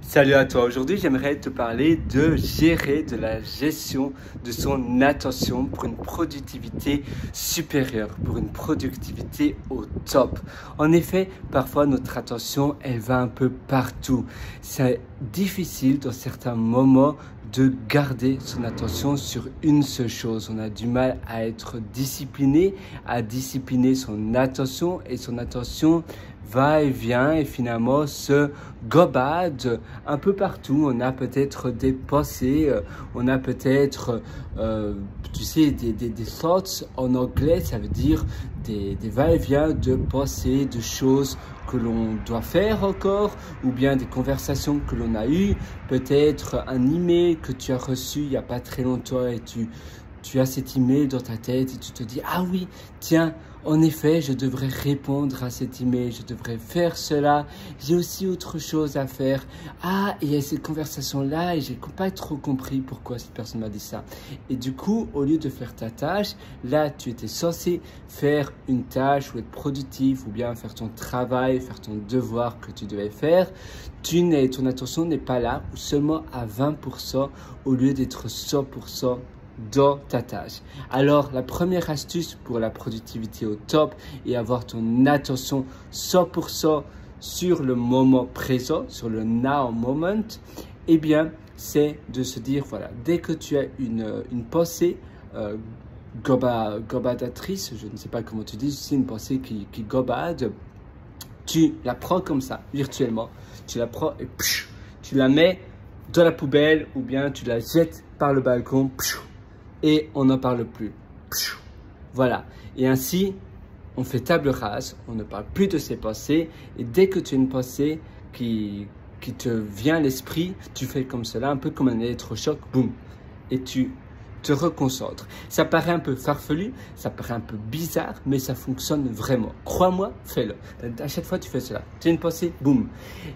Salut à toi, aujourd'hui j'aimerais te parler de la gestion de son attention pour une productivité supérieure, pour une productivité au top. En effet, parfois notre attention elle va un peu partout. C'est difficile dans certains moments de garder son attention sur une seule chose. On a du mal à être discipliné, à discipliner son attention et son attention va et vient et finalement se gobade un peu partout. On a peut-être des pensées, on a peut-être, tu sais, des thoughts en anglais, ça veut dire des va-et-vient de pensées, de choses que l'on doit faire encore, ou bien des conversations que l'on a eues, peut-être un email que tu as reçu il n'y a pas très longtemps et tu as cet email dans ta tête et tu te dis « Ah oui, tiens, en effet, je devrais répondre à cet email, je devrais faire cela, j'ai aussi autre chose à faire. Ah, et il y a cette conversation-là et j'ai pas trop compris pourquoi cette personne m'a dit ça. » Et du coup, au lieu de faire ta tâche, là, tu étais censé faire une tâche ou être productif ou bien faire ton travail, faire ton devoir que tu devais faire. Ton attention n'est pas là ou seulement à 20% au lieu d'être 100% dans ta tâche. Alors, la première astuce pour la productivité au top et avoir ton attention 100% sur le moment présent, sur le now moment, eh bien, c'est de se dire, voilà, dès que tu as une pensée gobadatrice, je ne sais pas comment tu dis, c'est une pensée qui gobade, tu la prends comme ça, virtuellement, tu la prends et tu la mets dans la poubelle ou bien tu la jettes par le balcon, et on n'en parle plus. Voilà. Et ainsi, on fait table rase, on ne parle plus de ces pensées. Et dès que tu as une pensée qui te vient à l'esprit, tu fais comme cela, un peu comme un électrochoc, boum. Et tu te reconcentres. Ça paraît un peu farfelu, ça paraît un peu bizarre, mais ça fonctionne vraiment. Crois-moi, fais-le. À chaque fois, tu fais cela. Tu as une pensée, boum.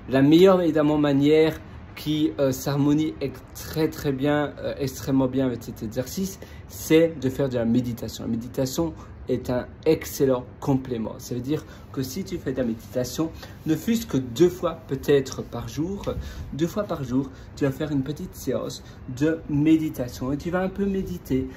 La meilleure, évidemment, manière qui s'harmonie très bien, extrêmement bien avec cet exercice, c'est de faire de la méditation. La méditation est un excellent complément. Ça veut dire que si tu fais de la méditation, ne fût-ce que 2 fois peut-être par jour, 2 fois par jour, tu vas faire une petite séance de méditation et tu vas un peu méditer.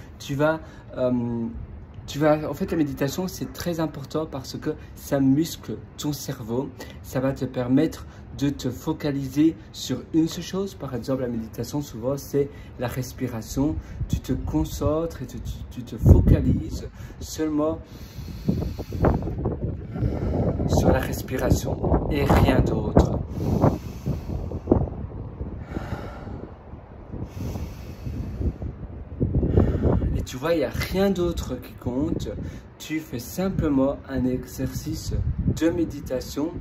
En fait, la méditation, c'est très important parce que ça muscle ton cerveau. Ça va te permettre de te focaliser sur une seule chose. Par exemple, la méditation, souvent, c'est la respiration. Tu te concentres et tu te focalises seulement sur la respiration et rien d'autre. Tu vois, il n'y a rien d'autre qui compte. Tu fais simplement un exercice de méditation,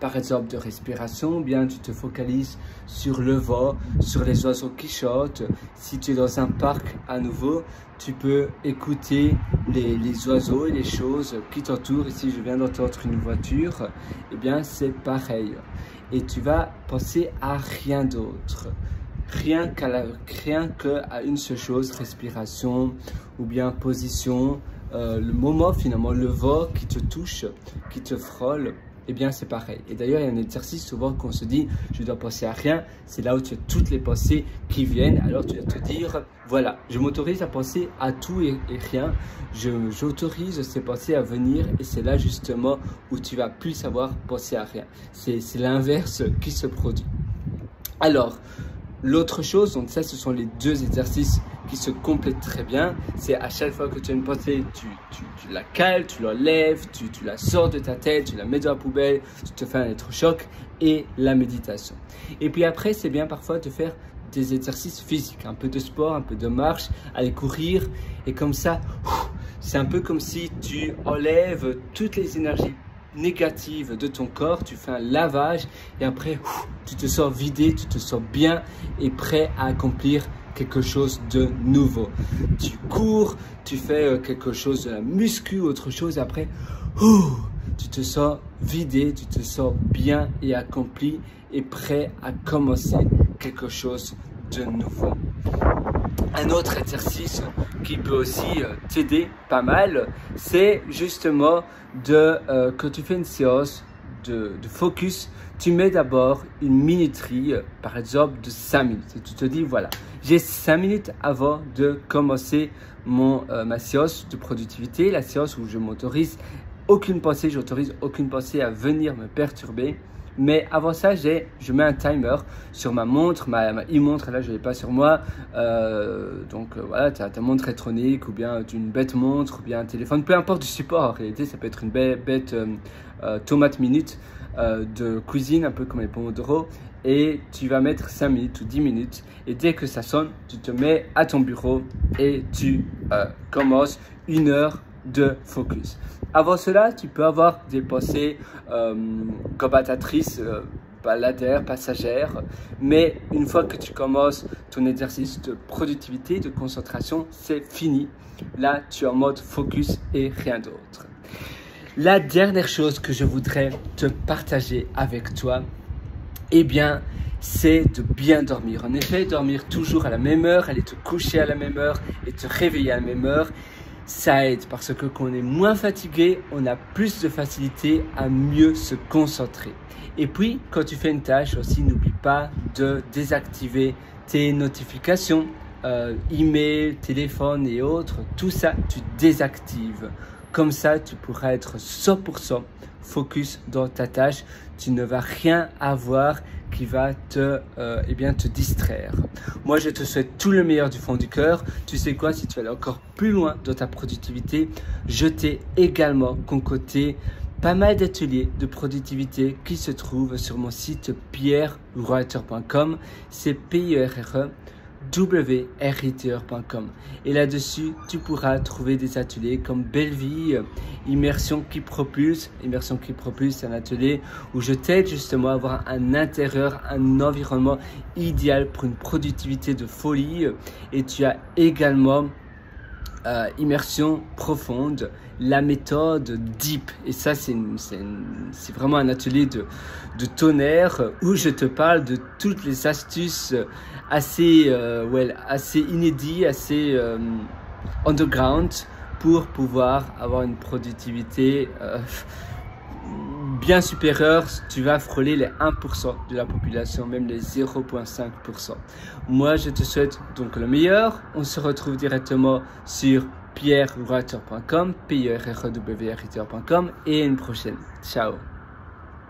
par exemple de respiration, ou bien tu te focalises sur le vent, sur les oiseaux qui chantent. Si tu es dans un parc à nouveau, tu peux écouter les oiseaux et les choses qui t'entourent. Ici, je viens d'entendre une voiture. Eh bien, c'est pareil. Et tu vas penser à rien d'autre. Rien qu'à une seule chose, respiration ou bien position, le moment finalement, le vent qui te touche, qui te frôle, eh bien c'est pareil. Et d'ailleurs, il y a un exercice souvent qu'on se dit, je dois penser à rien, c'est là où tu as toutes les pensées qui viennent, alors tu vas te dire, voilà, je m'autorise à penser à tout et rien, j'autorise ces pensées à venir et c'est là justement où tu vas plus savoir penser à rien. C'est l'inverse qui se produit. Alors, l'autre chose, donc ça ce sont les 2 exercices qui se complètent très bien, c'est à chaque fois que tu as une pensée, tu la cales, tu l'enlèves, tu la sors de ta tête, tu la mets dans la poubelle, tu te fais un électrochoc et la méditation. Et puis après, c'est bien parfois de faire des exercices physiques, un peu de sport, un peu de marche, aller courir et comme ça, c'est un peu comme si tu enlèves toutes les énergies négative de ton corps, tu fais un lavage et après tu te sens vidé, tu te sens bien et prêt à accomplir quelque chose de nouveau. Tu cours, tu fais quelque chose de la muscu, autre chose et après tu te sens vidé, tu te sens bien et accompli et prêt à commencer quelque chose de nouveau. Un autre exercice qui peut aussi t'aider pas mal, c'est justement que tu fais une séance de focus, tu mets d'abord une minuterie, par exemple de 5 minutes. Et tu te dis, voilà, j'ai 5 minutes avant de commencer ma séance de productivité, la séance où je m'autorise j'autorise aucune pensée à venir me perturber. Mais avant ça, je mets un timer sur ma montre, ma e-montre, là je ne l'ai pas sur moi. Voilà, tu as ta montre électronique ou bien une bête montre ou bien un téléphone, peu importe du support en réalité, ça peut être une bête tomate minute de cuisine, un peu comme les Pomodoro. Et tu vas mettre 5 minutes ou 10 minutes et dès que ça sonne, tu te mets à ton bureau et tu commences 1 heure de focus. Avant cela, tu peux avoir des pensées combattatrices, baladères, passagères, mais une fois que tu commences ton exercice de productivité, de concentration, c'est fini. Là, tu es en mode focus et rien d'autre. La dernière chose que je voudrais te partager avec toi, eh bien, c'est de bien dormir. En effet, dormir toujours à la même heure, aller te coucher à la même heure et te réveiller à la même heure, ça aide parce que quand on est moins fatigué, on a plus de facilité à mieux se concentrer. Et puis, quand tu fais une tâche aussi, n'oublie pas de désactiver tes notifications, email, téléphone et autres. Tout ça, tu désactives. Comme ça, tu pourras être 100% focus dans ta tâche. Tu ne vas rien avoir qui va te distraire. Moi, je te souhaite tout le meilleur du fond du cœur. Tu sais quoi, si tu veux aller encore plus loin dans ta productivité, je t'ai également concocté pas mal d'ateliers de productivité qui se trouvent sur mon site pierrewriter.com. C'est pierrewriter.com. Et là-dessus, tu pourras trouver des ateliers comme Belle Vie, Immersion qui propulse. Immersion qui propulse, c'est un atelier où je t'aide justement à avoir un intérieur, un environnement idéal pour une productivité de folie. Et tu as également Immersion profonde, la méthode Deep. Et ça, c'est vraiment un atelier de tonnerre où je te parle de toutes les astuces assez inédites, assez underground pour pouvoir avoir une productivité bien supérieure. Tu vas frôler les 1% de la population, même les 0,5%. Moi, je te souhaite donc le meilleur. On se retrouve directement sur pierrewriter.com, pierrewriter.com et une prochaine. Ciao.